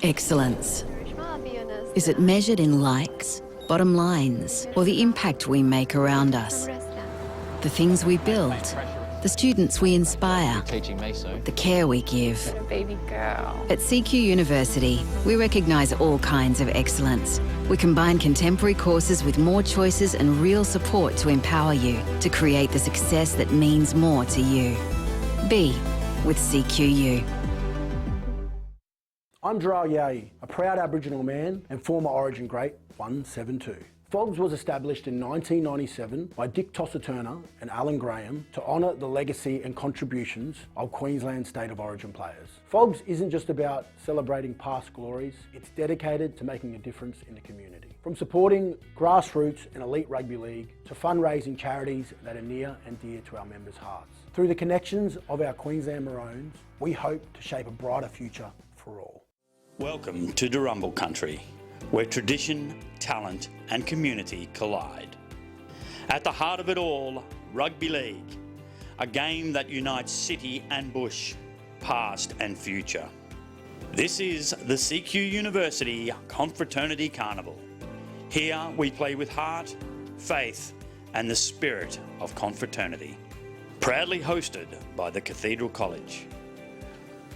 Excellence. Is it measured in likes, bottom lines, or the impact we make around us? The things we build, the students we inspire, the care we give. Baby girl. At CQ University, we recognise all kinds of excellence. We combine contemporary courses with more choices and real support to empower you to create the success that means more to you. Be with CQU. I'm Jarrell Yahi, a proud Aboriginal man and former Origin great 172. FOGS was established in 1997 by Dick Tosser-Turner and Alan Graham to honour the legacy and contributions of Queensland State of Origin players. FOGS isn't just about celebrating past glories, it's dedicated to making a difference in the community. From supporting grassroots and elite rugby league to fundraising charities that are near and dear to our members' hearts. Through the connections of our Queensland Maroons, we hope to shape a brighter future for all. Welcome to Durumble Country, where tradition, talent and community collide. At the heart of it all, rugby league, a game that unites city and bush, past and future. This is the CQ University Confraternity Carnival. Here we play with heart, faith and the spirit of confraternity. Proudly hosted by the Cathedral College,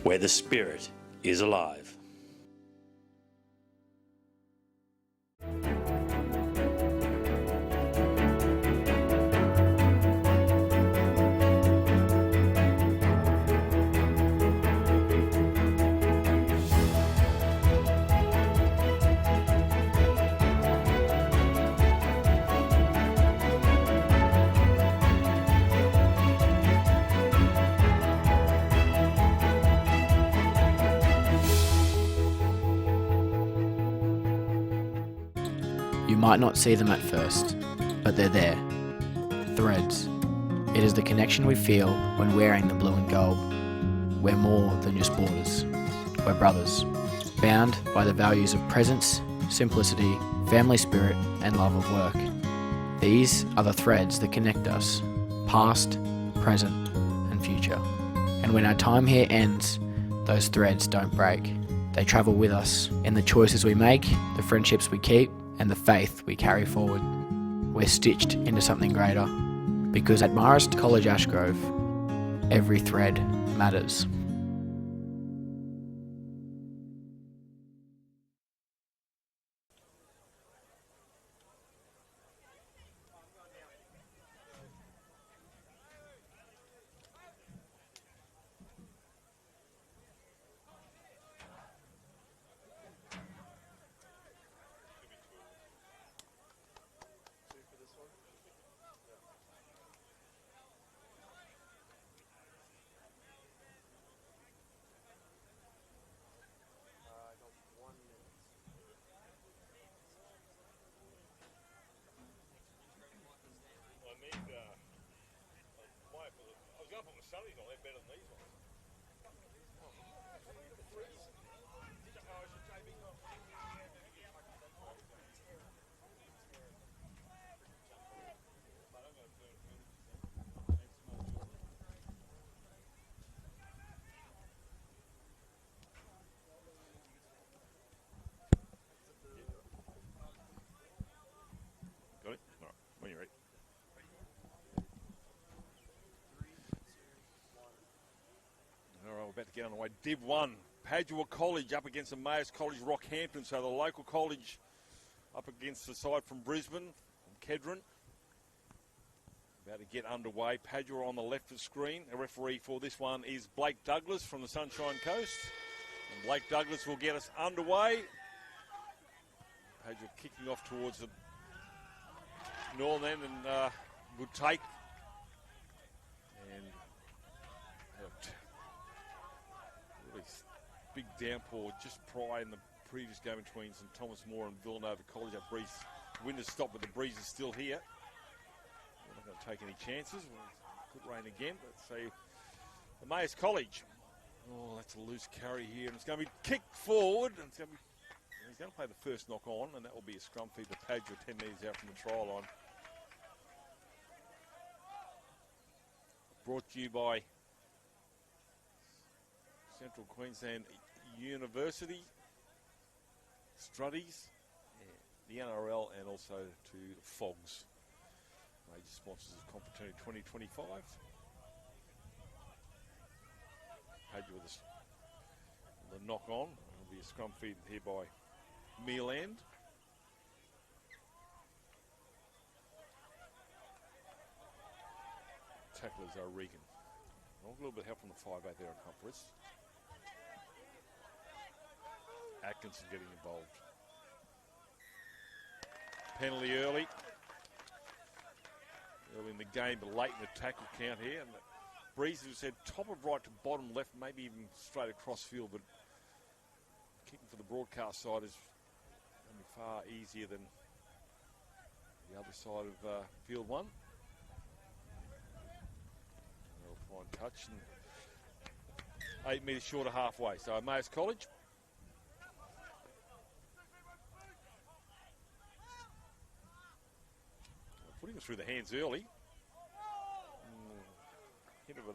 where the spirit is alive. You might not see them at first, but they're there. Threads. It is the connection we feel when wearing the blue and gold. We're more than just borders. We're brothers, bound by the values of presence, simplicity, family spirit, and love of work. These are the threads that connect us, past, present, and future. And when our time here ends, those threads don't break. They travel with us in the choices we make, the friendships we keep, and the faith we carry forward. We're stitched into something greater, because at Marist College Ashgrove, every thread matters. Got it? All right, when you're ready. All right, we're about to get underway. Div 1, Padua College up against Emmaus College, Rockhampton. So the local college up against the side from Brisbane, from Kedron. About to get underway. Padua on the left of the screen. A referee for this one is Blake Douglas from the Sunshine Coast. And Blake Douglas will get us underway. Padua kicking off towards the northern end and would take. And really big downpour just prior in the previous game between St Thomas More and Villanova College. That breeze, wind has stopped, but the breeze is still here. We're not going to take any chances. Could rain again, but say Emmaus College. Oh, that's a loose carry here, and it's going to be kicked forward. And it's going to be, he's going to play the first knock on, and that will be a scrum feed to Padua 10 metres out from the try line. Brought to you by Central Queensland University. Struddies, the NRL, and also to the Fogs, major sponsors of Confraternity 2025. Padua with the knock on. It'll be a scrum feed here by Meerland. Tacklers are Regan. A little bit of help from the 5'8" there on Humphreys. Atkinson getting involved. Penalty early in the game, but late in the tackle count here. And Breeze has said top of right to bottom left, maybe even straight across field, but kicking for the broadcast side is going to be far easier than the other side of field one. They'll find touch and 8 metres short of halfway. So Emmaus College. Putting it through the hands early. Hit of a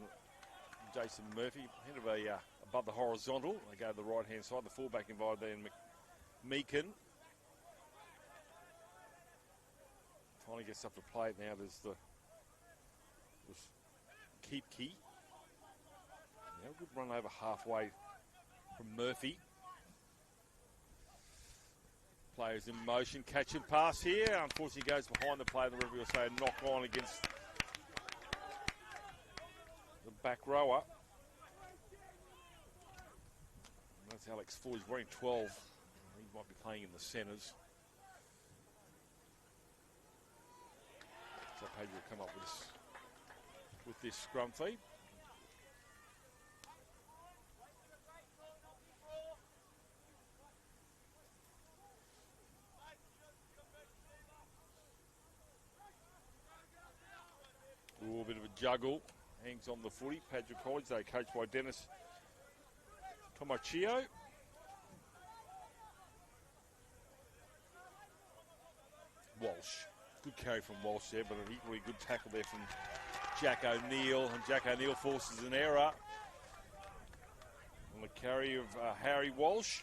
Jason Murphy, hit of a above the horizontal. They go to the right hand side. The fullback involved there in Meakin. Finally gets up to play now. There's the keep key. Now a good run over halfway from Murphy. Players in motion, catch and pass here. Unfortunately goes behind the play. The referee will say a knock on against the back rower. And that's Alex Full. He's wearing 12. He might be playing in the centres. So Padua will come up with this scrum feed. Ooh, a bit of a juggle. Hangs on the footy. Padua College, they coached by Dennis Tomachio. Walsh. Good carry from Walsh there, but an equally good tackle there from Jack O'Neill. And Jack O'Neill forces an error on the carry of Harry Walsh.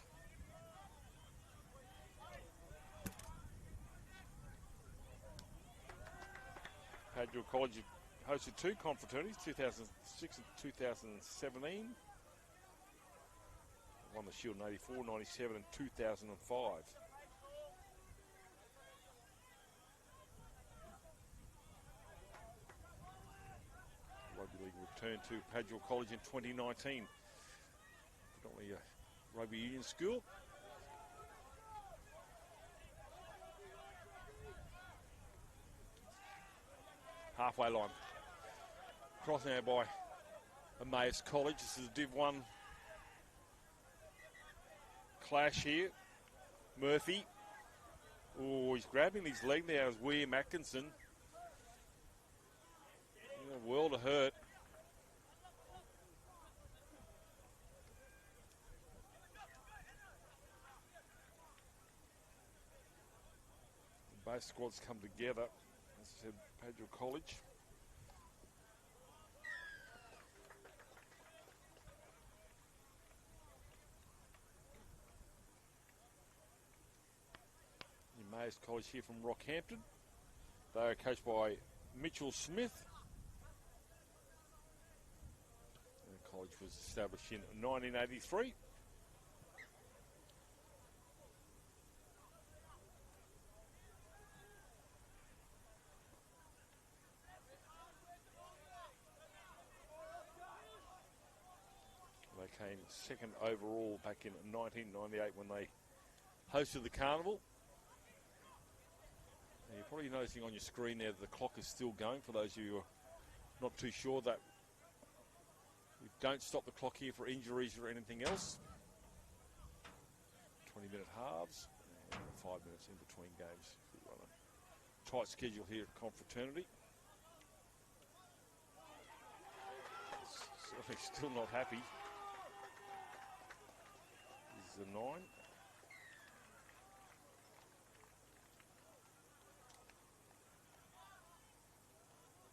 Padua College hosted two confraternities, 2006 and 2017. Won the Shield in 84, 97 and 2005. Rugby League returned to Padua College in 2019. Predominantly a rugby union school. Halfway line. Cross now by Emmaus College. This is a Div 1 clash here. Murphy. Oh, he's grabbing his leg now as William Atkinson. In a world of hurt. Both squads come together. As I said, Padua College. Emmaus College here from Rockhampton. They are coached by Mitchell Smith. The college was established in 1983. They came second overall back in 1998 when they hosted the carnival. And you're probably noticing on your screen there that the clock is still going. For those of you who are not too sure, that we don't stop the clock here for injuries or anything else. 20-minute halves and 5 minutes in between games. We run a tight schedule here at Confraternity. Certainly still not happy. This is a 9.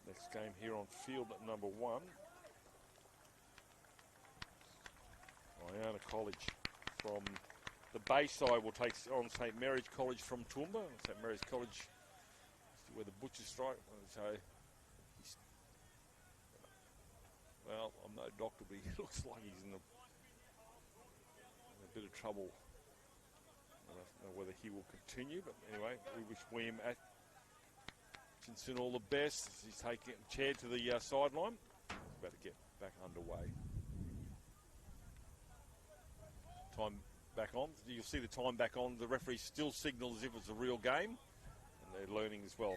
Next game here on field at number 1. Iona College from The Bayside will take on St Mary's College from Toowoomba. St Mary's College is where the Butchers strike. So, well, I'm no doctor, but he looks like he's in a bit of trouble. I don't know whether he will continue, but anyway, we wish William Atkinson all the best. He's taking chair to the sideline. He's about to get back underway. Time back on. You'll see the time back on. The referee still signals as if it's a real game, and they're learning as well.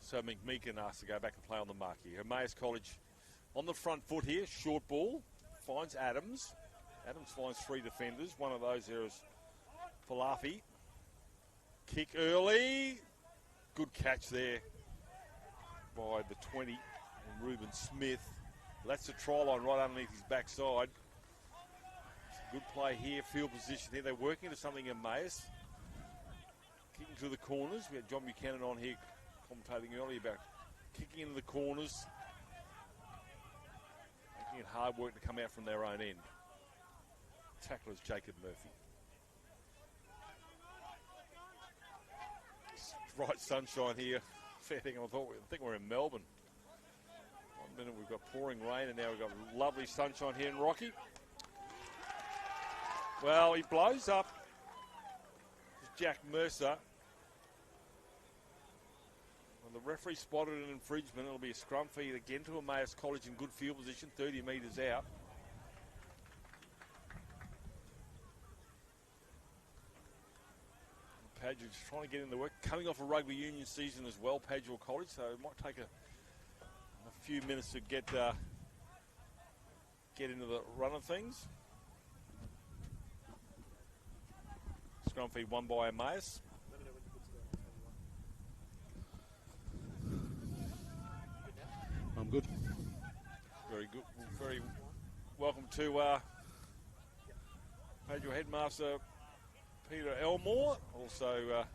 So McMeekin asked to go back and play on the marquee. Emmaus College on the front foot here. Short ball. Finds Adams. Adams finds 3 defenders. One of those there is Falafi. Kick early. Good catch there by the 20 and Ruben Smith. That's the try line right underneath his backside. Good play here. Field position here. They're working into something in Emmaus. Kicking through the corners. We had John Buchanan on here commentating earlier about kicking into the corners, making it hard work to come out from their own end. Tackler is Jacob Murphy. Bright sunshine here. Fair thing. I think we're in Melbourne. 1 minute we've got pouring rain, and now we've got lovely sunshine here in Rocky. Well, he blows up. Jack Mercer. The referee spotted an infringement. It'll be a scrum feed again to Emmaus College in good field position, 30 metres out. Padua just trying to get in the work. Coming off a rugby union season as well, Padua College, so it might take a few minutes to get into the run of things. Scrum feed won by Emmaus. I'm good. Very good. Very welcome to Padua Headmaster Peter Elmore. Also, well,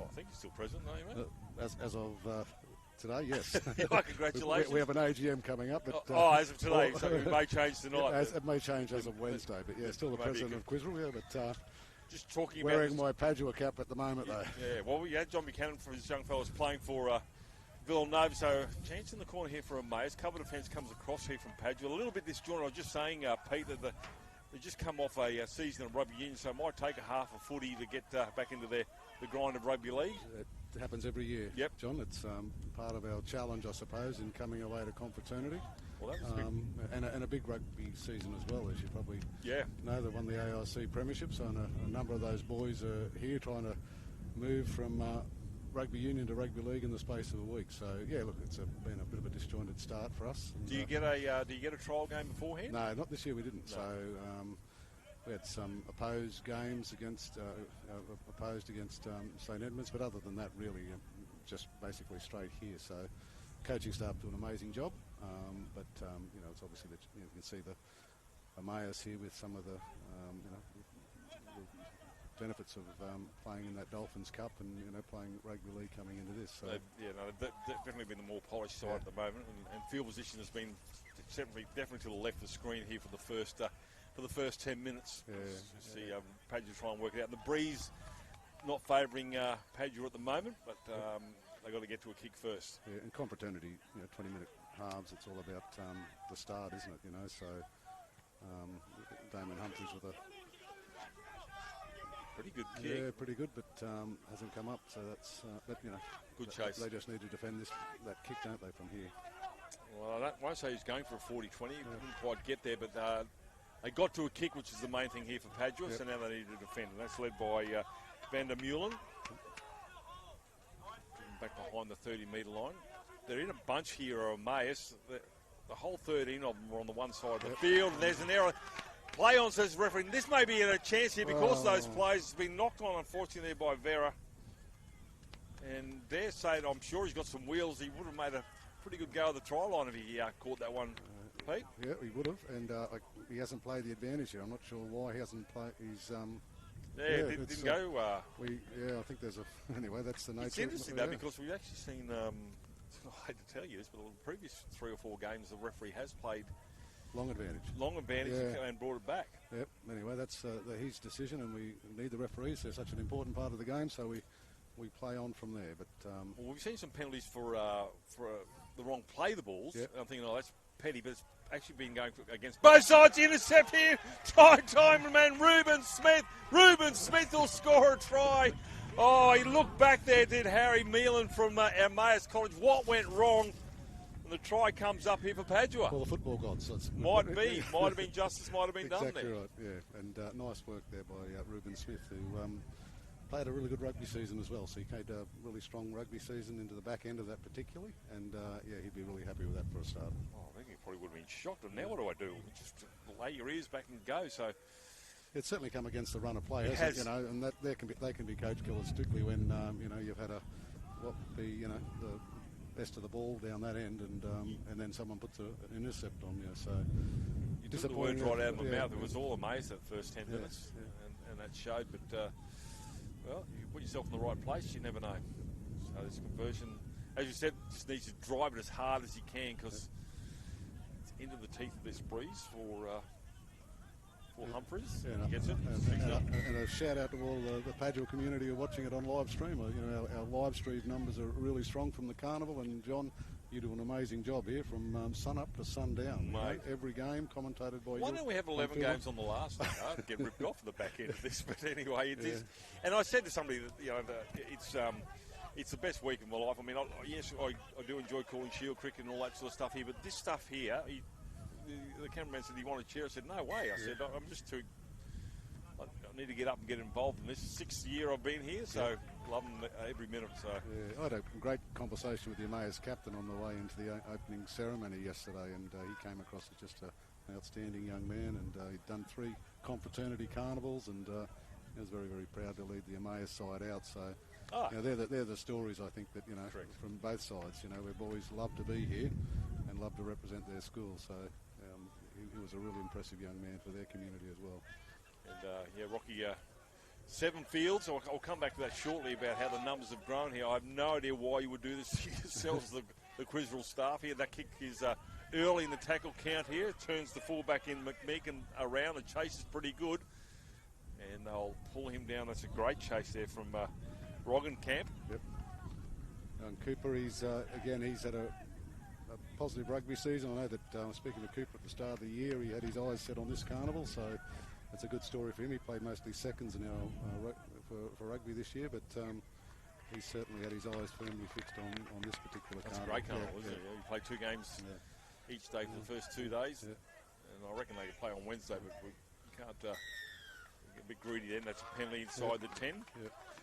I think he's still present, don't you, mate? As of today, yes. Well, congratulations. We have an AGM coming up. But, as of today, so it may change tonight. It may change as of Wednesday, but yeah, still the president of Quizrel, but just talking wearing my Padua cap at the moment, though. Yeah, well, we had John Buchanan for his young fellas playing for Villanova, so chance in the corner here for Emmaus. Cover defence comes across here from Padua. A little bit disjointed. I was just saying, Pete, that they just come off a season of rugby union, so it might take a half a footy to get back into the grind of rugby league. It happens every year, yep. John. It's part of our challenge, I suppose, in coming away to Confraternity. Well, that was and a big rugby season as well, as you probably know. They won the AIC Premiership, so a number of those boys are here trying to move from rugby union to rugby league in the space of a week. So yeah, look, it's been a bit of a disjointed start for us. And, do you get a trial game beforehand? No, not this year. We didn't. No. So we had some opposed games against St Edmunds, but other than that, really just basically straight here. So coaching staff do an amazing job, but it's obviously that you can see the Emmaus here with some of the benefits of playing in that Dolphins Cup and playing rugby league coming into this. So they've definitely been the more polished side at the moment, and field position has been definitely to the left of the screen here for the first 10 minutes. See Padua try and work it out. The breeze not favouring Padua at the moment, but they've got to get to a kick first. Yeah, and Confraternity, 20-minute halves. It's all about the start, isn't it? So Damon Humphries with a pretty good kick. Yeah, pretty good, but hasn't come up. So that's good chase. They just need to defend that kick, don't they, from here? Well, I won't say he's going for a 40-20. Didn't quite get there, but they got to a kick, which is the main thing here for Padua. So now they need to defend, and that's led by Van der Meulen. Back behind the 30-metre line. They're in a bunch here, Emmaus. The whole 13 of them are on the one side of the field, and there's an error. Play on, says the referee. This may be a chance here because those plays have been knocked on, unfortunately, there by Vera. And dare say it, I'm sure he's got some wheels. He would have made a pretty good go of the try line if he caught that one, Pete. Yeah, he would have. And he hasn't played the advantage here. I'm not sure why he hasn't played. He's it didn't go. I think there's a. Anyway, that's the nature. It's interesting though because we've actually seen. I hate to tell you this, but the previous 3 or 4 games the referee has played Long advantage. Long advantage, and brought it back. Yep. Anyway, that's his decision, and we need the referees. They're such an important part of the game, so we play on from there. But well, we've seen some penalties for the wrong play the balls. Yep. I'm thinking, that's petty, but it's actually been going against both sides. Intercept here. Time man, Ruben Smith. Ruben Smith will score a try. Oh, he looked back there, did Harry Meelan from Emmaus College. What went wrong? And the try comes up here for Padua. Well, the football gods. Might have been justice, might have been exactly done there. Right, yeah. And nice work there by Ruben Smith, who played a really good rugby season as well. So he played a really strong rugby season into the back end of that particularly. And, he'd be really happy with that for a start. Oh, I think he probably would have been shocked. And now what do I do? Just lay your ears back and go. So it's certainly come against the run of play, hasn't it? You know, and they can be coach killers, particularly when you've had the best of the ball down that end, and then someone puts an intercept on you. So you took the words right out of my mouth. It was all amazed that first 10 minutes, and that showed. But well, you put yourself in the right place, you never know. So this conversion, as you said, just needs to drive it as hard as he can because it's into the teeth of this breeze for Humphreys. Yeah, gets it. And a shout out to all the Padua community who are watching it on live stream. Our live stream numbers are really strong from the carnival, and John, you do an amazing job here from sun up to sundown. Mate. Every game commentated by you. Why don't we have 11 games on the last day? I'd get ripped off at the back end of this, but anyway, it is. And I said to somebody that it's the best week of my life. I mean, I do enjoy calling shield cricket and all that sort of stuff here, but this stuff here. The cameraman said he wanted a chair. I said, no way. I said, I'm just too... I need to get up and get involved in this. 6th year I've been here, so loving every minute. So I had a great conversation with the Emmaus captain on the way into the opening ceremony yesterday, and he came across as just an outstanding young man, and he'd done 3 confraternity carnivals, and he was very, very proud to lead the Emmaus side out. So they're the stories, I think, that, from both sides. Where boys love to be here and love to represent their school. So he was a really impressive young man for their community as well. And Rocky, 7 fields. I'll come back to that shortly about how the numbers have grown here. I have no idea why you would do this to yourselves, the Criswell staff here. That kick is early in the tackle count here. It turns the fullback in McMeekin around. The chase is pretty good. And they'll pull him down. That's a great chase there from Rockhampton. Yep. And Cooper, he's had a positive rugby season. I know that speaking to Cooper at the start of the year, he had his eyes set on this carnival, so it's a good story for him. He played mostly seconds now for rugby this year, but he certainly had his eyes firmly fixed on this particular carnival. That's a great carnival, isn't it? You play 2 games each day for the first 2 days, and I reckon they could play on Wednesday, but we can't get a bit greedy then. That's a penalty inside the 10.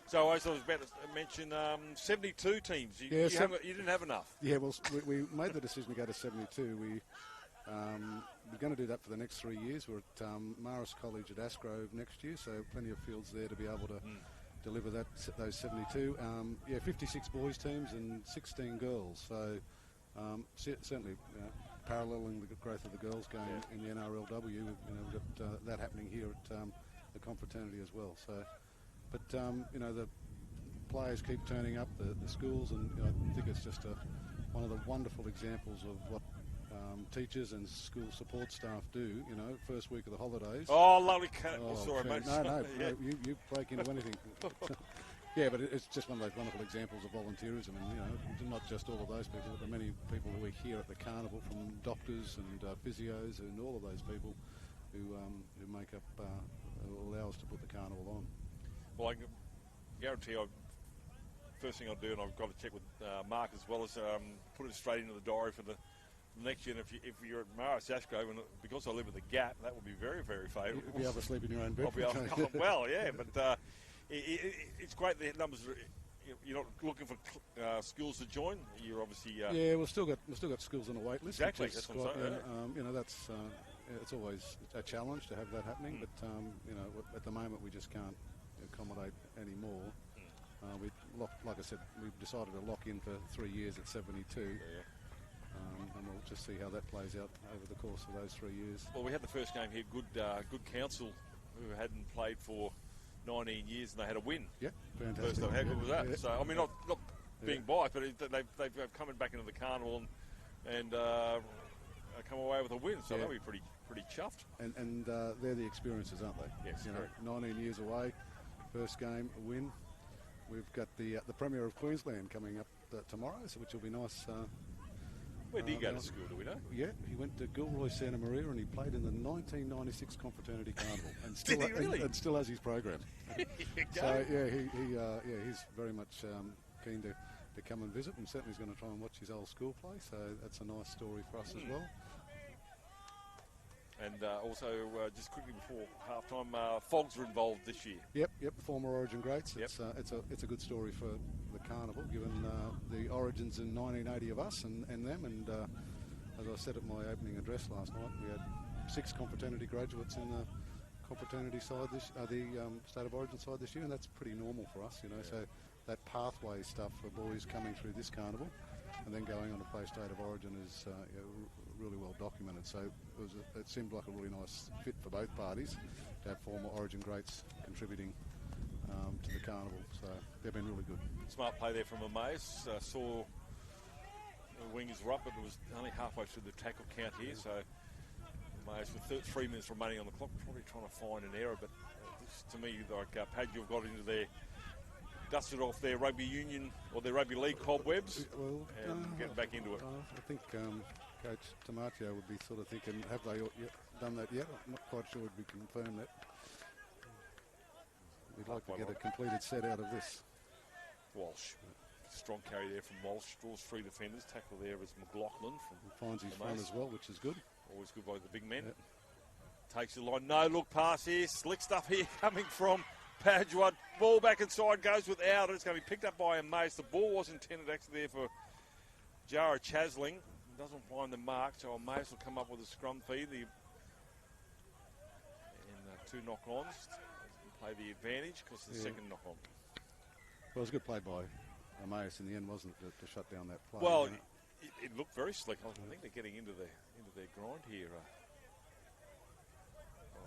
So as I was about to mention, 72 teams. You didn't have enough. Yeah, well, we made the decision to go to 72. We're going to do that for the next 3 years. We're at Marist College at Asgrove next year, so plenty of fields there to be able to deliver those 72. 56 boys teams and 16 girls. So certainly paralleling the growth of the girls game in the NRLW. We've got that happening here at the Confraternity as well. So. But, the players keep turning up, the schools, and I think it's just one of the wonderful examples of what teachers and school support staff do, first week of the holidays. Oh, lovely cut. Sorry, mate. No, you break into anything. Yeah, but it's just one of those wonderful examples of volunteerism, and not just all of those people, but the many people who are here at the carnival, from doctors and physios and all of those people who make up, allow us to put the carnival on. Well, I can guarantee first thing I'll do, and I've got to check with Mark as well, as put it straight into the diary for the next year. And if you're at Marist Ashgrove, and because I live at the Gap, that would be very, very favourable. You'll be able to sleep in your own bed. I'll be able well, yeah, but it's great the numbers. You're not looking for schools to join. You're obviously we've still got schools on the wait list. Exactly, that's what I'm saying. That's it's always a challenge to have that happening, but at the moment we just can't accommodate any more. Like I said, we've decided to lock in for 3 years at 72, and we'll just see how that plays out over the course of those 3 years. Well, we had the first game here, Good Council, who hadn't played for 19 years, and they had a win. Yeah, fantastic. First time, how good was that? Yeah. So, I mean, not being biased, but they've coming back into the carnival, and come away with a win, so they'll be pretty chuffed. And they're the experiences, aren't they? Yes, you know, 19 years away, first game, a win. We've got the Premier of Queensland coming up tomorrow, which will be nice. Where did he go to school, do we know? Yeah, he went to Gilroy Santa Maria and he played in the 1996 Confraternity Carnival, and still, Did he really? and still has his program. So he's very much keen to come and visit, and certainly he's going to try and watch his old school play. So that's a nice story for us as well. And also, just quickly before halftime, Fogs were involved this year. Yep, former Origin greats. Yep. It's a good story for the carnival, given the origins in 1980 of us and them. And as I said at my opening address last night, we had 6 confraternity graduates in the confraternity side the State of Origin side this year, and that's pretty normal for us, you know. So that pathway stuff for boys coming through this carnival and then going on to play State of Origin is really well documented. So it seemed like a really nice fit for both parties to have former Origin greats contributing to the carnival. So they've been really good. Smart play there from Emmaus. Saw the wings were up, but it was only halfway through the tackle count here. So Emmaus, with 3 minutes remaining on the clock, probably trying to find an error. But this, to me, like Padua got into their, dusted off their rugby union or their rugby league cobwebs and get back into it. I think Coach Tomatio would be sort of thinking, have they done that yet? I'm not quite sure we confirm that. We'd like to get a completed set out of this. Walsh. Strong carry there from Walsh. Draws 3 defenders. Tackle there is McLaughlin. Finds his front as well, which is good. Always good by the big men. Yep. Takes the line. No look pass here. Slick stuff here coming from Padua. Ball back inside, goes without it. It's going to be picked up by Emmaus. The ball was intended actually there for Jara Chasling. Doesn't find the mark, so Emmaus will come up with a scrum feed. And 2 knock-ons. Play the advantage because the second knock-on. Well, it was a good play by Emmaus in the end, wasn't it, to shut down that play? Well, it looked very slick. I think they're getting into their grind here.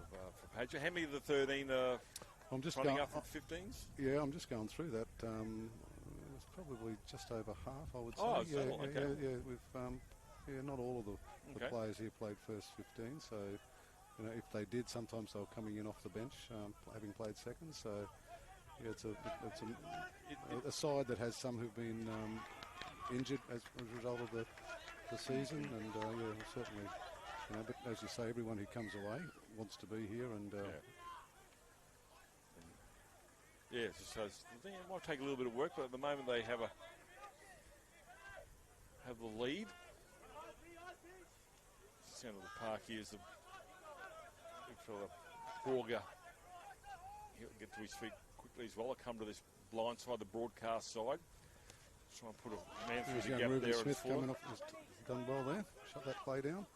For Padua. How many of the 13 I'm just running going up from 15s? Yeah, I'm just going through that. It's probably just over half, I would say. Oh, yeah. We've not all of the players here played first 15, so you know, if they did, sometimes they were coming in off the bench, having played second. So yeah, it's a side that has some who've been injured as a result of the season, and certainly, you know. But as you say, everyone who comes away wants to be here, and so it might take a little bit of work, but at the moment they have the lead. Centre of the park here is the big fella Borger. He'll get to his feet quickly as well. I'll come to this blind side, the broadcast side. Try and put a man through the gap Ruben there. Smith coming off, has done well there. Shut that play down.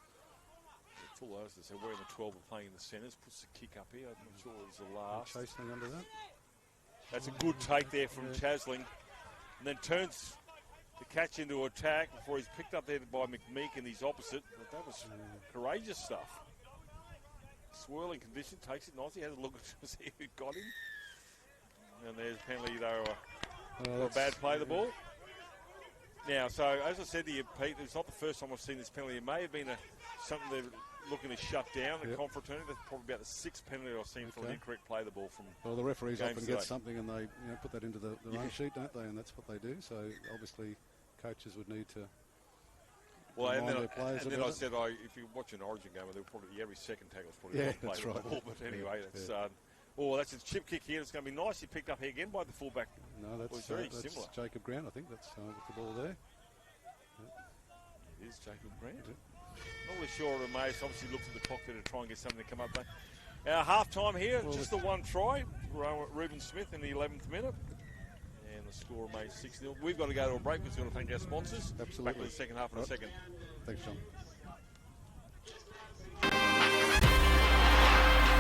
Full those, so where the 12 are playing in the centres, puts the kick up here. I'm not sure it was the last. Chasing under that. That's a good take there from Chasling. And then turns the catch into attack before he's picked up there by McMeek and his opposite. But that was courageous stuff. Swirling condition, takes it nicely, has a look to see who got him. And there's a penalty though for a bad play of the ball. Now, so as I said to you, Pete, it's not the first time I've seen this penalty. It may have been something they're looking to shut down, the Confraternity. That's probably about the 6th penalty I've seen for an incorrect play of the ball from. Well, the referees often get something and they put that into the run sheet, don't they? And that's what they do. So obviously coaches would need to. Well, and then I said, if you watch an Origin game, they'll probably every second tackle is probably not played right. the ball. But anyway, that's a chip kick here. It's going to be nicely picked up here again by the fullback. No, that's very similar. Jacob Grant, I think. That's with the ball there. It is Jacob Grant. Not really sure of Emmaus. Obviously looks at the clock there to try and get something to come up there. Half time here, just the one try. Ruben Smith in the 11th minute. And the score remains 6-0. We've got to go to a break. We've got to thank our sponsors. Absolutely. Back with the second half in a second. Thanks, John.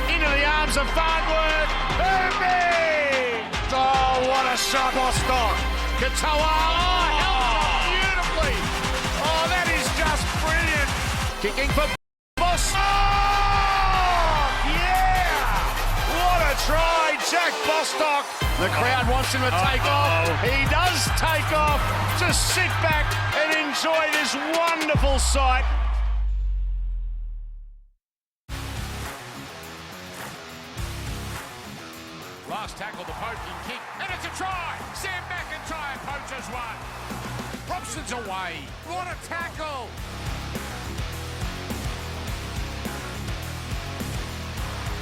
Into the arms of Farnworth. Irving! Oh, what a shot. Bostock. Katoa. Oh, beautifully. Oh, that is just brilliant. Kicking for Bostock. Oh, yeah. What a try, Jack Bostock. The crowd wants him to take off. He does take off. Just sit back and enjoy this wonderful sight. Dixon's away. What a tackle!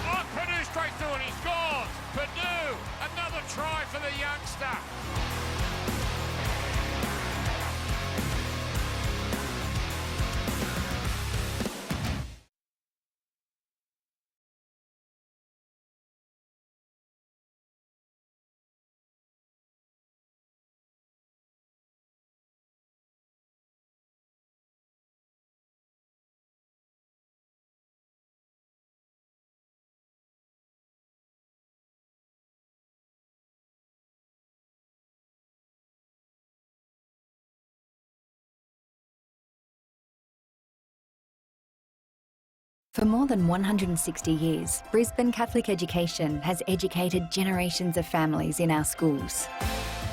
Oh, Padu straight through and he scores. Padu, another try for the youngster. For more than 160 years, Brisbane Catholic Education has educated generations of families in our schools.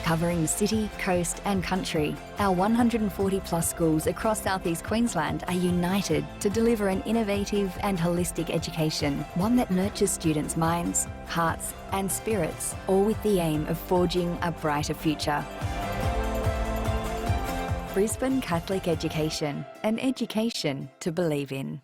Covering the city, coast and country, our 140 plus schools across southeast Queensland are united to deliver an innovative and holistic education, one that nurtures students' minds, hearts and spirits, all with the aim of forging a brighter future. Brisbane Catholic Education, an education to believe in.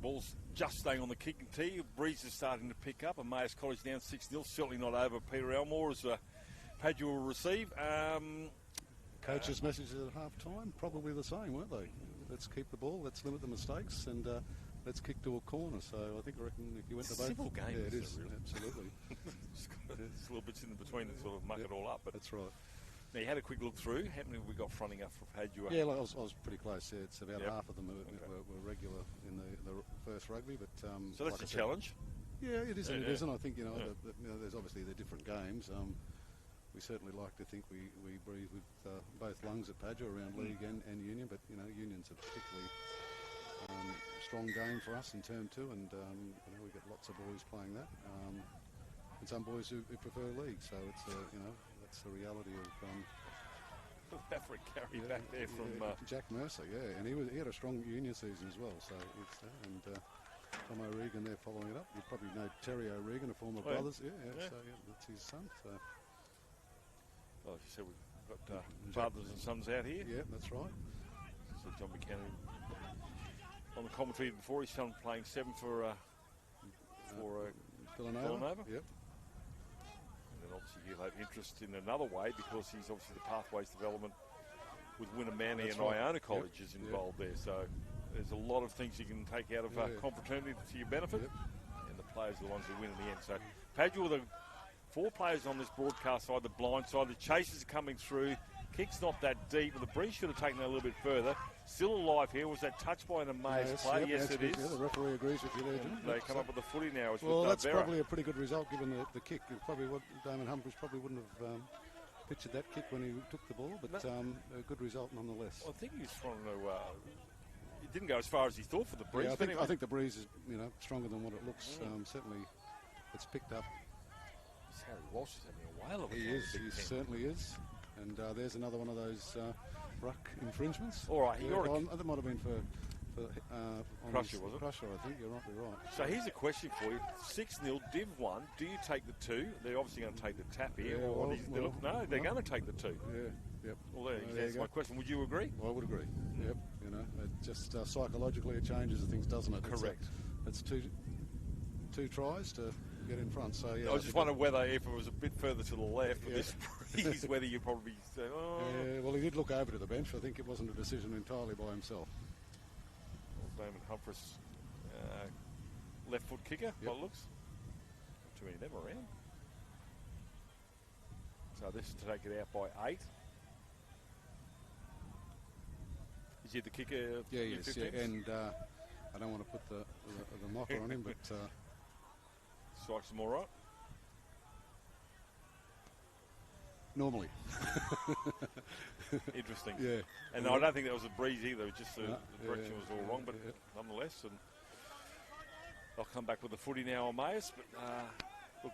Ball's just staying on the kicking tee. Breeze is starting to pick up. Emmaus College down 6-0. Certainly not over Peter Elmore as Padua will receive. Coach's messages at half time, probably the same, weren't they? Let's keep the ball, let's limit the mistakes, and let's kick to a corner. So I reckon if you went to both... Simple game, yeah, it is, really. Absolutely. There's little bits in between that sort of muck it all up. But that's right. Now, you had a quick look through. How many have we got fronting up for Padua? Yeah, I was pretty close. Yeah, it's about half of them were regular in the first rugby. But so that's a challenge? Yeah, it is and it isn't. I think, there's obviously the different games. We certainly like to think we breathe with both lungs at Padua around league and union, but union's a particularly strong game for us in term 2, and we get lots of boys playing that, and some boys who prefer league. So it's that's the reality of. Maverick carry back there from Jack Mercer, and he had a strong union season as well. So it's and Tom O'Regan there following it up. You probably know Terry O'Regan, a former brothers. So that's his son. So. Well, as you said, we've got fathers and sons out here. Yeah, that's right. So John Buchanan on the commentary before, his son playing 7 for Villanova. Yep. And then obviously he'll have interest in another way because he's obviously the pathways development with Winnemani and Iona College is involved there. So there's a lot of things you can take out of Confraternity to your benefit. Yep. And the players are the ones who win in the end. So Padua with a 4 players on this broadcast side, the blind side. The chasers are coming through. Kick's not that deep, but the breeze should have taken that a little bit further. Still alive here. Was that touched by an Emmaus play? Yes, it is. Yeah, the referee agrees with you there, Jim. They come up with the footy now. It's well, with that's Vera. probably a pretty good result given the kick. Damon Humphries probably wouldn't have pictured that kick when he took the ball, but a good result nonetheless. I think he's trying to... it didn't go as far as he thought for the breeze. Yeah, I think the breeze is stronger than what it looks. Certainly, it's picked up. Harry Walsh is having a whale of a He is. He certainly is. And there's another one of those ruck infringements. All right, that might have been for Crusher, was it? Crusher, I think. You're right. So here's a question for you. 6-0, Div 1. Do you take the 2? They're obviously going to take the tap here. Yeah, they're going to take the 2. Yeah, yep. Well, that's my question. Would you agree? Well, I would agree. Yep. It just psychologically it changes things, doesn't it? Correct. It's two tries to get in front. So yeah. I was just wondering whether if it was a bit further to the left with this breeze, whether you'd probably say, oh. Yeah, well, he did look over to the bench. I think it wasn't a decision entirely by himself. Damon Humphries, left foot kicker, by it looks. Not too many of them around. So this is to take it out by 8. Is he the kicker? Yeah, yes, yeah. And I don't want to put the mocker on him, but strikes him all right. Normally. Interesting. Yeah. And I don't think that was a breeze either. It was just the direction was all wrong, but nonetheless. And I'll come back with the footy now on Emmaus. But look,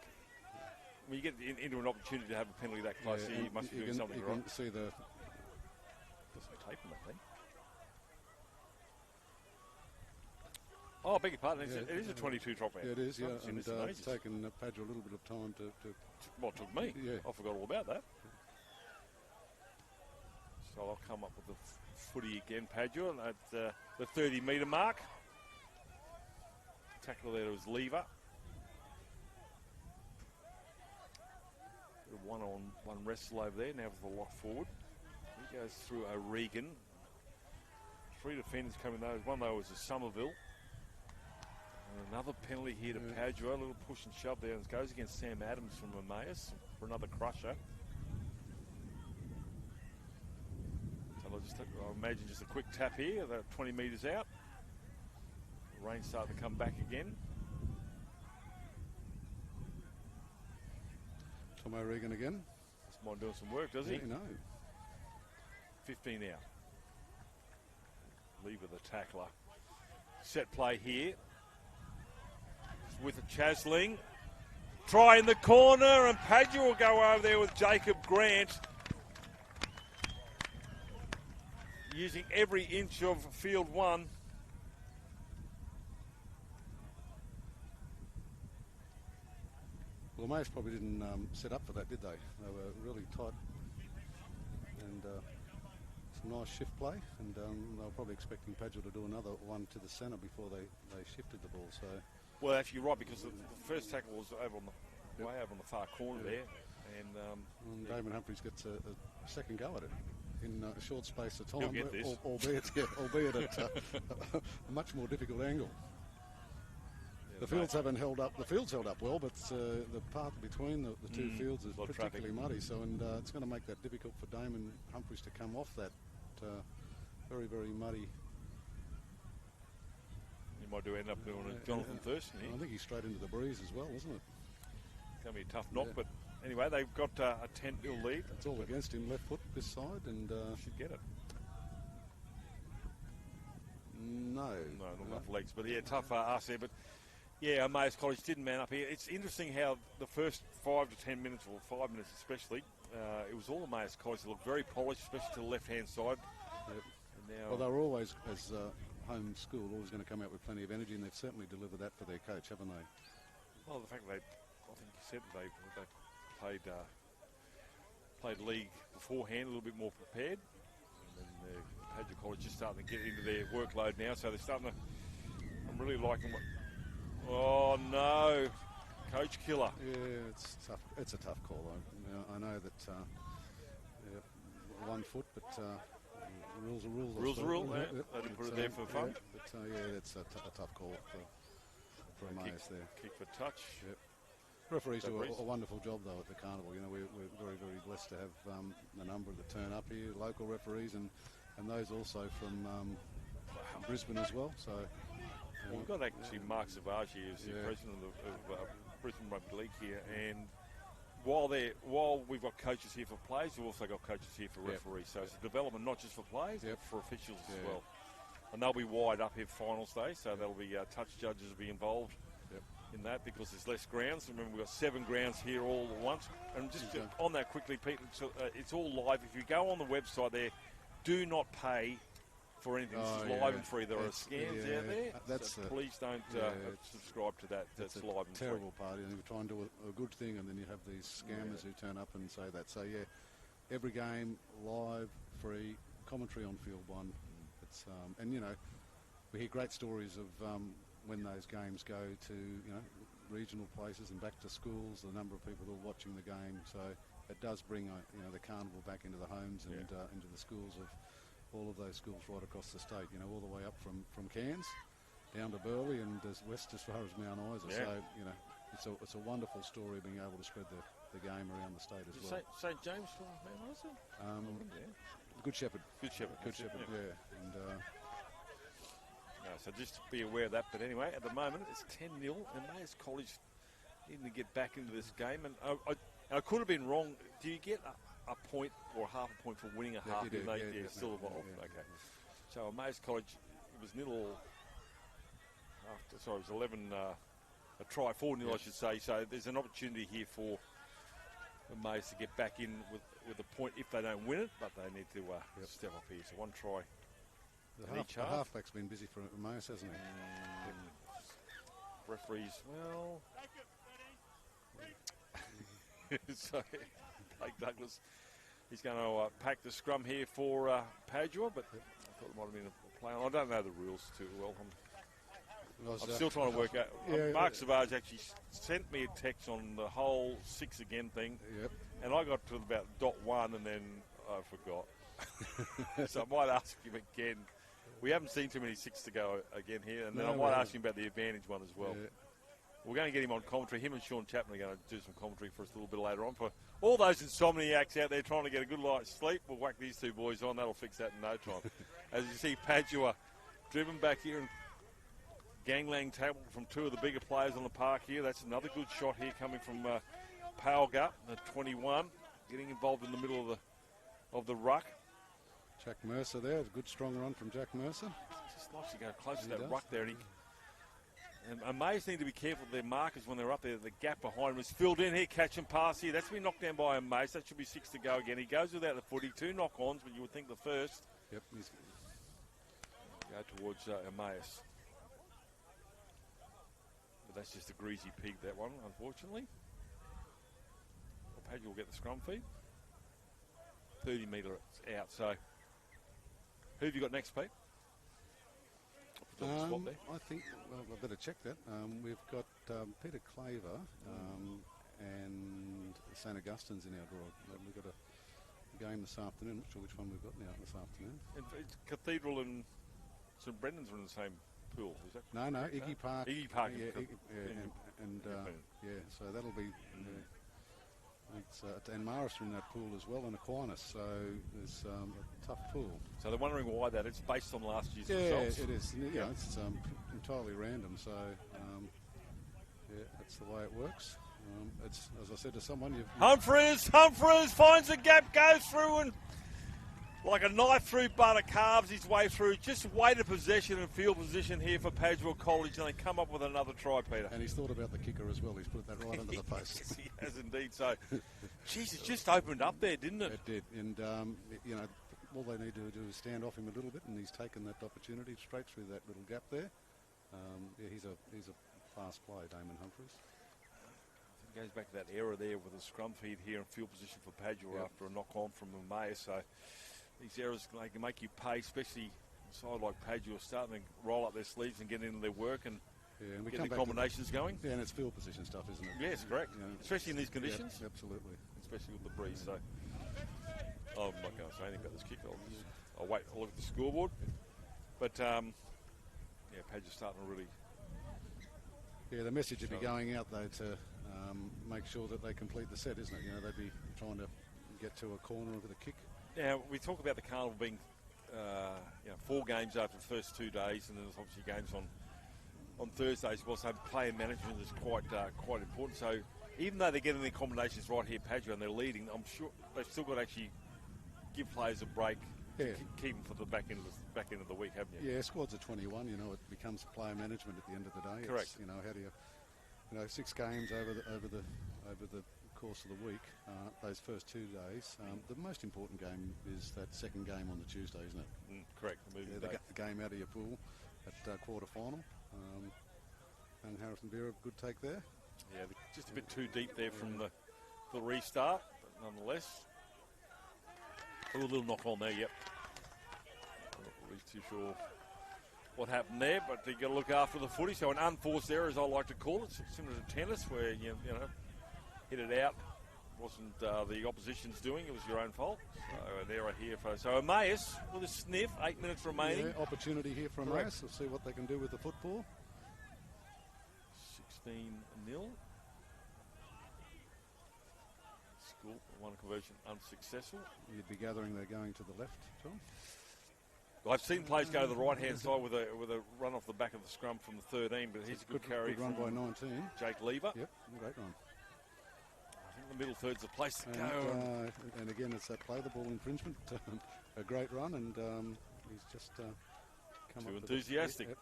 when you get into an opportunity to have a penalty that close, you must be doing something right. You can see the... There's some tape on that thing. Oh, I beg your pardon. It is a 22 drop out. Yeah, it is, and it's taken Padua a little bit of time to... Well, it took me. Yeah. I forgot all about that. So I'll come up with the footy again, Padua, at the 30-metre mark. Tackle there was Lever. One wrestle over there, now with the lock forward. He goes through O'Regan. 3 defenders coming those. One, though, was a Somerville. And another penalty here to Padua. A little push and shove there. And it goes against Sam Adams from Emmaus for another crusher. So I'll imagine just a quick tap here, about 20 metres out. The rain's starting to come back again. Tom O'Regan again. Doesn't mind doing some work, does he? No. 15 out. Lever the tackler. Set play here. With a Chasling. Try in the corner, and Padua will go over there with Jacob Grant. Using every inch of field 1. Well, Emmaus probably didn't set up for that, did they? They were really tight. And some nice shift play. And they were probably expecting Padua to do another one to the centre before they shifted the ball. So. Well, actually, you're right, because the first tackle was over on the way over on the far corner there. And Damon Humphries gets a second go at it in a short space of time, get this. albeit at a much more difficult angle. Yeah, the fields haven't held up. The fields held up well, but the path between the two fields is particularly muddy. So, it's going to make that difficult for Damon Humphries to come off that very, very muddy. You might end up doing a Jonathan Thurston here. I think he's straight into the breeze as well, isn't it? It's going to be a tough knock, but anyway, they've got a 10-0 lead. It's all against him, left foot this side, and should get it. No, not enough legs, but tough ask there. But Emmaus College didn't man up here. It's interesting how the first 5 to 10 minutes, or 5 minutes especially, it was all Emmaus College. They looked very polished, especially to the left-hand side. Yep. And now, well, they were always, as home school, always going to come out with plenty of energy, and they've certainly delivered that for their coach, haven't they? Well, the fact that I think you said they played league beforehand, a little bit more prepared. And then Padua College just starting to get into their workload now, so they're starting to. I'm really liking what. Oh no, coach killer. Yeah, it's tough. It's a tough call. I know that 1 foot, but rules are rules. Rules are rules. They didn't put it there for fun. Yeah, but it's a tough call for Emmaus there. Kick for touch. Yep. Referees do a wonderful job though at the carnival. You know, we're very, very blessed to have a number that turn up here, local referees, and those also from Brisbane as well. So we've got actually Mark Savage here, who's the president of Brisbane Rugby League here, and while we've got coaches here for players, we've also got coaches here for referees. So it's a development not just for players, but for officials as well. And they'll be wide up here finals day, so there'll be touch judges will be involved in that because there's less grounds. Remember, we've got 7 grounds here all at once. And just on that quickly, Pete, it's all live. If you go on the website there, do not pay for anything. This is live and free. There are scams out there. So please don't subscribe to that. That's live and free. Terrible part. You try and do a good thing, and then you have these scammers who turn up and say that. So every game live, free, commentary on Field 1. It's and we hear great stories of when those games go to regional places and back to schools. The number of people who are watching the game. So it does bring the carnival back into the homes and into the schools of all of those schools right across the state. All the way up from Cairns down to Burleigh and as west as far as Mount Isa. So it's a wonderful story being able to spread the game around the state as well. St James from Mount Isa? Good Shepherd. Good Shepherd. Yeah. And so just to be aware of that. But anyway, at the moment it's 10-0, and Emmaus College needing to get back into this game. And I could have been wrong. Do you get a point or half a point for winning a half? Still involved. Okay. So Emmaus College, it was nil. It was 11. A try 4-0, I should say. So there's an opportunity here for Emmaus to get back in with a point if they don't win it, but they need to step up here. So one try. The halfback's been busy for Emmaus, hasn't he? Referees, so Blake Douglas, he's going to pack the scrum here for Padua, but I thought it might have been a play on. I don't know the rules too well. I'm still trying to work out. Mark Savage actually sent me a text on the whole 6 again thing, and I got to about .1 and then I forgot. So I might ask him again. We haven't seen too many 6 to go again here, and then I might ask him about the advantage one as well. Yeah. We're going to get him on commentary. Him and Sean Chapman are going to do some commentary for us a little bit later on. For all those insomniacs out there trying to get a good night's sleep, we'll whack these 2 boys on. That'll fix that in no time. As you see, Padua driven back here and gangland tackle from 2 of the bigger players on the park here. That's another good shot here coming from Palga, the 21, getting involved in the middle of the ruck. Jack Mercer there, a good strong run from Jack Mercer. Just likes to go close to that ruck there. And Emmaus need to be careful of their markers when they're up there. The gap behind him is filled in here, catch and pass here. That's been knocked down by Emmaus. That should be 6 to go again. He goes without the footy. 2 knock-ons, but you would think the first. Yep. Go towards Emmaus. But that's just a greasy pig, that one, unfortunately. Well, Padua will get the scrum feed. 30 metre out, so... Who have you got next, Pete? I think, I better check that. We've got Peter Claver and St Augustine's in our draw. We've got a game this afternoon. I'm not sure which one we've got now this afternoon. And Cathedral and St Brendan's are in the same pool, is that? No, Iggy Park. Iggy Park. So that'll be... and Marist are in that pool as well, and Aquinas, so there's a tough pool. So they're wondering why that. It's based on last year's results. Yeah, it is. It's entirely random, so that's the way it works. It's, as I said to someone, Humphreys finds a gap, goes through, and like a knife through butter, carves his way through. Just weighted possession and field position here for Padua College, and they come up with another try, Peter. And he's thought about the kicker as well. He's put that right under the post. Yes, he has indeed. So, geez, it just opened up there, didn't it? It did. And, all they need to do is stand off him a little bit, and he's taken that opportunity straight through that little gap there. He's a fast player, Damon Humphreys. It goes back to that error there with the scrum feed here and field position for Padua after a knock-on from Emmaus. So, these errors can make you pay, especially a side like Padua starting to roll up their sleeves and get into their work and get the combinations going. Yeah, and it's field position stuff, isn't it? Yes, correct. Especially in these conditions. Yeah, absolutely. Especially with the breeze. So, I'm not going to say anything about this kick. I'll wait. I'll look at the scoreboard. But, Padua's starting to really Yeah, the message would be going out though to make sure that they complete the set, isn't it? You know, they'd be trying to get to a corner with a kick. Now, we talk about the carnival being 4 games after the first 2 days, and then there's obviously games on Thursdays. Well, so player management is quite important. So even though they're getting their combinations right here, Padua, and they're leading, I'm sure they've still got to actually give players a break. Yeah. Keep them for the back end of the week, haven't you? Yeah, squads of 21. You know, it becomes player management at the end of the day. Correct. It's, you know, how do you 6 games over the course of the week, those first 2 days. The most important game is that second game on the Tuesday, isn't it? Correct. The game out of your pool at quarter final. And Harrison Vera, good take there. Yeah, just a bit too deep there from the restart, but nonetheless. A little knock on there, yep. Not really too sure what happened there, but you got to look after the footy. So an unforced error, as I like to call it, similar to tennis, where you know hit it out. Wasn't the opposition's doing; it was your own fault. So an error here so Emmaus with a sniff. 8 minutes remaining. Yeah, opportunity here for Emmaus. We'll see what they can do with the football. 16-0. School, one conversion unsuccessful. You'd be gathering they're going to the left, John. Well, I've seen players go to the right-hand side with a run off the back of the scrum from the 13, but he's a good carry. Good run by 19. Jake Lever. Yep, great run. I think the middle third's the place to go. And again, it's that play the ball infringement. A great run, and he's just come too up enthusiastic. Yep.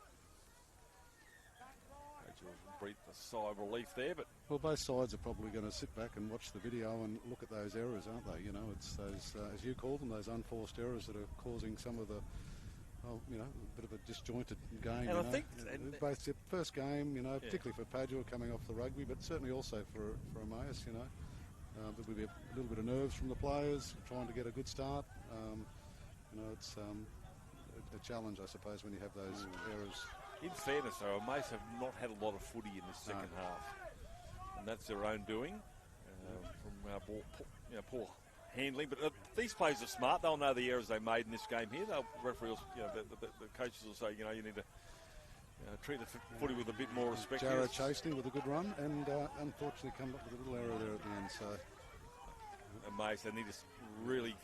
Breathe a sigh of relief there, but well, both sides are probably going to sit back and watch the video and look at those errors, aren't they? You know, it's those, as you call them, those unforced errors that are causing some of the, a bit of a disjointed game. And I think both the first game, particularly for Padua coming off the rugby, but certainly also for Emmaus, there will be a little bit of nerves from the players trying to get a good start. It's a challenge, I suppose, when you have those errors. In fairness, though, Emmaus have not had a lot of footy in this second half, and that's their own doing from poor handling. But these players are smart; they'll know the errors they made in this game here. They'll referees, the coaches will say, you need to treat the footy with a bit more respect. Jared Chasney with a good run, and unfortunately come up with a little error there at the end. So Emmaus, they need to really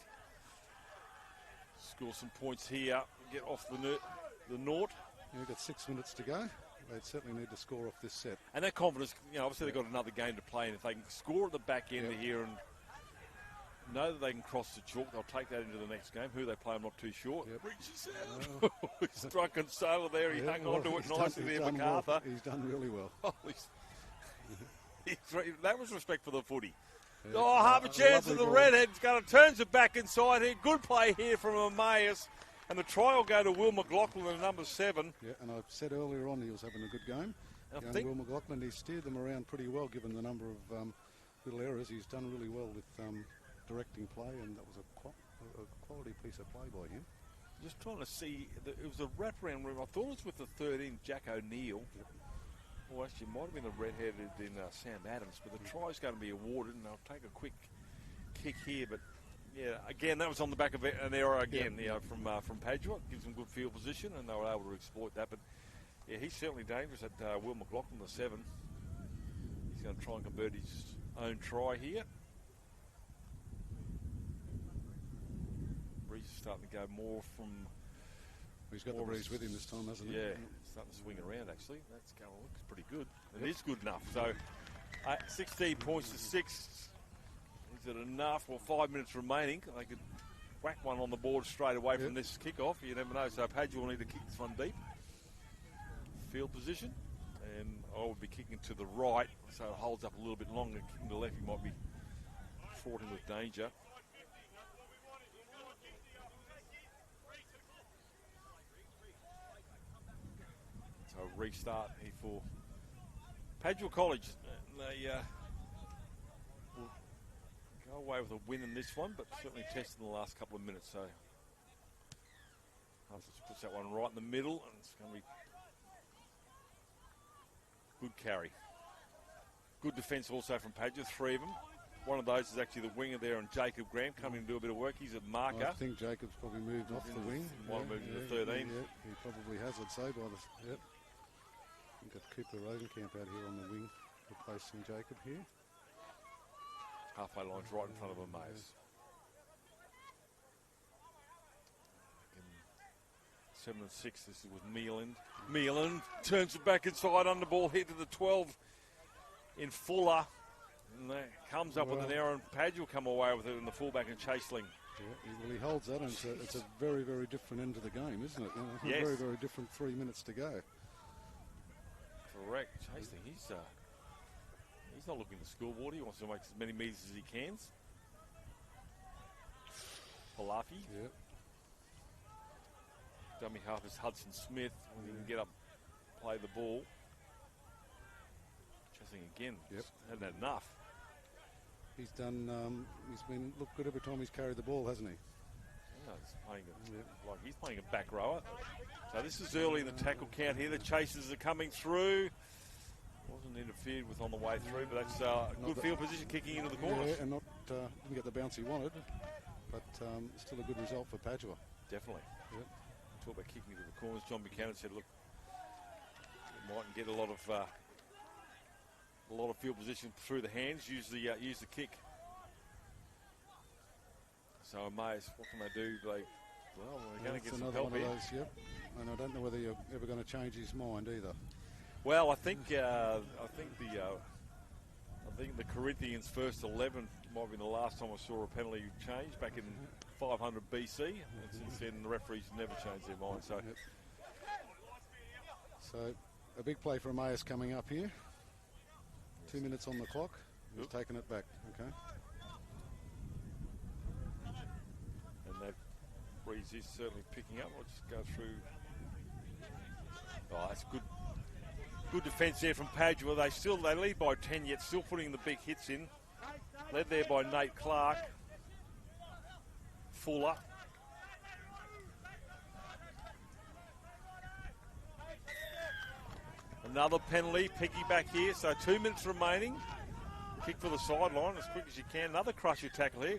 score some points here, get off the naught. You've got 6 minutes to go. They certainly need to score off this set. And that confidence, obviously they've got another game to play, and if they can score at the back end here and know that they can cross the chalk, they'll take that into the next game. Who they play, I'm not too sure. Yep. Reaches out. He's drunken sailor there. He hung on to it nicely there, MacArthur. Well. He's done really well. That was respect for the footy. Yeah. Half a chance of the redhead's going to turns it back inside here. Good play here from Emmaus. And the try will go to Will McLaughlin at number 7. Yeah, and I said earlier on he was having a good game. Will McLaughlin, he steered them around pretty well given the number of little errors. He's done really well with directing play, and that was a quality piece of play by him. Just trying to see, it was a wraparound room. I thought it was with the 13, Jack O'Neill. Yep. Well, actually, it might have been the red-headed in Sam Adams, but the try's going to be awarded, and I'll take a quick kick here, but yeah, again, that was on the back of an error again, from Padua. Gives them good field position, and they were able to exploit that. But yeah, he's certainly dangerous at Will McLaughlin, the 7. He's going to try and convert his own try here. Breeze is starting to go more from. He's got the breeze with him this time, hasn't he? Yeah, starting to swing around actually. That's going. Looks pretty good. It is good enough. So, 16 points to 6. Is it enough? Well, 5 minutes remaining. They could whack one on the board straight away from this kickoff. You never know. So Padua will need to kick this one deep. Field position. And I would be kicking to the right, so it holds up a little bit longer. Kicking to the left, he might be fraught with danger. So restart here for Padua College. They will go away with a win in this one, but certainly tested in the last couple of minutes. So Hunters puts that one right in the middle, and it's going to be good carry. Good defence also from Padua, 3 of them. One of those is actually the winger there, and Jacob Graham coming to do a bit of work. He's a marker. I think Jacob's probably moved off the wing. Might have moved to the 13. Yeah, he probably has, I'd say, by the... Yep. We've got Cooper Rosenkamp out here on the wing, replacing Jacob here. Halfway line's right in front of Emmaus. 7 and 6. This is with Meeland. Meeland turns it back inside, under ball hit to the 12 in Fuller. And that comes up with an error, and Padua will come away with it in the fullback and Chaseling. Yeah, well, he holds that, and it's a very, very different end of the game, isn't it? You know, yes. Very, very different 3 minutes to go. Correct. Chaseling, he's not looking at the scoreboard. He wants to make as many metres as he can. Palafi. Yep. Dummy half is Hudson Smith. When he can get up, play the ball. Chaseling again. Yep. Hadn't had enough. He's done. He's been looked good every time he's carried the ball, hasn't he? Yeah, he's playing a back rower. So this is early in the tackle count here. The chasers are coming through. Wasn't interfered with on the way through, but that's good field position, kicking into the corners. Yeah, and not didn't get the bounce he wanted, but still a good result for Padua. Definitely. Yep. Talk about kicking into the corners. John Buchanan said, "Look, you mightn't get a lot of field position through the hands. Use the kick." So Emmaus, what can they do? We're going to get some help here. Those, yep. And I don't know whether you're ever going to change his mind either. Well, I think the Corinthians first 11 might be the last time I saw a penalty change back in 500 BC, and since then the referees never changed their mind. So, so a big play for Emmaus coming up here. 2 minutes on the clock. He's taking it back. Okay. And that breeze is certainly picking up. I'll just go through. Oh, that's good. Good defence there from Padua. They lead by 10, yet still putting the big hits in. Led there by Nate Clark. Fuller. Another penalty, piggyback here. So 2 minutes remaining. Kick for the sideline as quick as you can. Another crusher tackle here.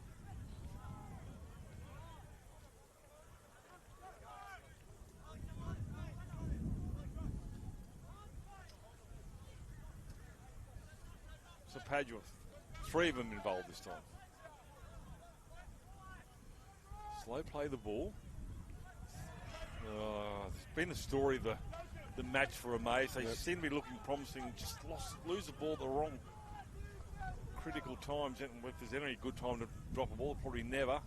So Padua, 3 of them involved this time. Slow play the ball. It's been the story of the match for Emmaus. They seem to be looking promising. Just lose the ball at the wrong critical times. And if there's any good time to drop a ball, probably never.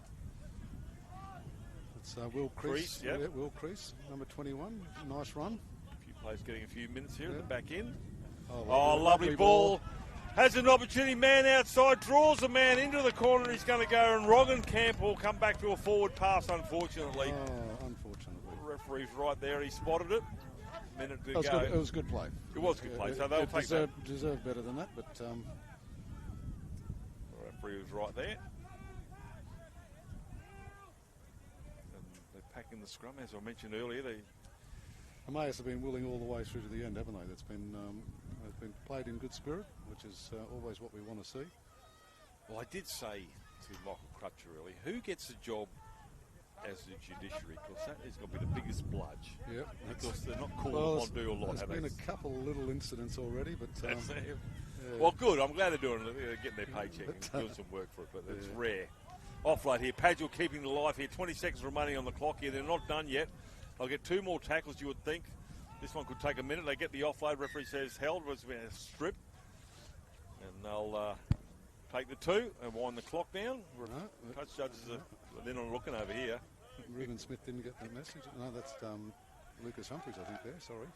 It's Will Crease. Yep. Yeah, Will Crease, number 21. Nice run. A few players getting a few minutes here at the back end. Oh, lovely ball. Has an opportunity, man outside, draws a man into the corner. He's going to go, and Rockhampton will come back to a forward pass, unfortunately. Oh, unfortunately. The referee's right there. He spotted it. Minute to go. Good. It was a good play. It was a good play, so they'll take that. Deserved better than that, but... The referee was right there. And they're packing the scrum, as I mentioned earlier. Emmaus have been willing all the way through to the end, haven't they? That's been... They've been played in good spirit, which is always what we want to see. Well, I did say to Michael Crutcher earlier, who gets the job as the judiciary? Because that is going to be the biggest bludge. Yep. Because they're not calling on do a lot. There's been a couple little incidents already, but... Well, good. I'm glad they're getting their paycheck and doing some work for it, but it's rare. Offload here. Padua keeping the life here. 20 seconds remaining on the clock here. They're not done yet. They'll get 2 more tackles, you would think. This one could take a minute. They get the offload. Referee says held. It was a strip. And they'll take the 2 and wind the clock down. Coach judges they're not looking over here. Reuben Smith didn't get that message. No, that's Lucas Humphries, I think, there. Sorry.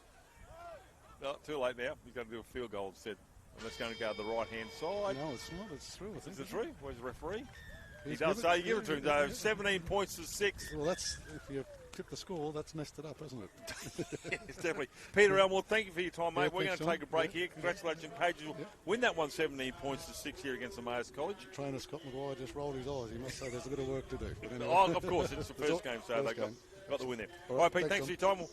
No, too late now. You've got to do a field goal instead. And that's going to go to the right-hand side. No, it's not. It's through, I think. Is it through? Where's the referee? He does say you give it to him, though. 17 points to 6. Well, that's... If you tip the score, that's messed it up, hasn't it? Yes, definitely. Peter Elmore, thank you for your time, mate. We're going to take a break here. Congratulations, Pages will win that one 17 points to 6 here against Emmaus College. Trainer Scott McGuire just rolled his eyes. He must say there's a bit of work to do. Anyway. Oh, of course, it's the first game, so they got the win there. All right, Pete, thanks for your time.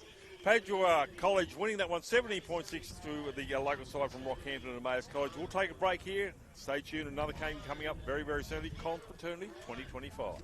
Padua College winning that one 17.6 to the local side from Rockhampton and Emmaus College. We'll take a break here. Stay tuned. Another game coming up very, very soon. Confraternity 2025.